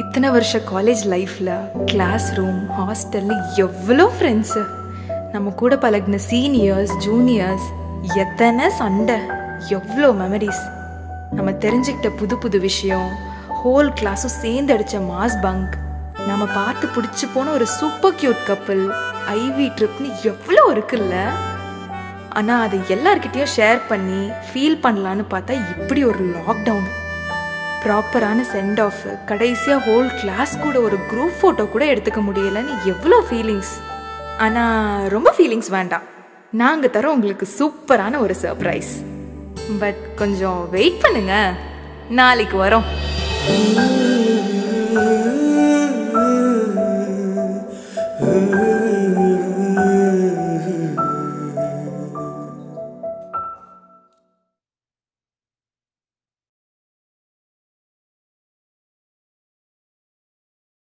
இத்தனை வருஷ காலேஜ் லைஃப்ல கிளாஸ் ரூம் ஹாஸ்டல்ல எவ்வளோ ஃப்ரெண்ட்ஸு, நம்ம கூட பழகின சீனியர்ஸ் ஜூனியர்ஸ், எத்தனை சண்டை, எவ்வளோ மெமரிஸ், நம்ம தெரிஞ்சுக்கிட்ட புது புது விஷயம், ஹோல் கிளாஸும் சேர்ந்து அடித்த மாஸ் பங்க், நம்ம பார்த்து பிடிச்சி போன ஒரு சூப்பர் கியூட் கப்பிள், ஐவி ட்ரிப்னு எவ்வளோ இருக்குல்ல. ஆனால் அதை எல்லார்கிட்டையும் ஷேர் பண்ணி ஃபீல் பண்ணலான்னு பார்த்தா இப்படி ஒரு லாக்டவுன், ப்ராப்பரான சென்ட் ஆஃப், கடைசியாக ஹோல் கிளாஸ் கூட ஒரு குரூப் ஃபோட்டோ கூட எடுத்துக்க முடியலன்னு எவ்வளோ ஃபீலிங்ஸ். ஆனால் ரொம்ப ஃபீலிங்ஸ் வேண்டாம், நாங்கள் தரோம் உங்களுக்கு சூப்பரான ஒரு சர்ப்ரைஸ். பட் கொஞ்சம் வெயிட் பண்ணுங்க, நாளைக்கு வரோம்.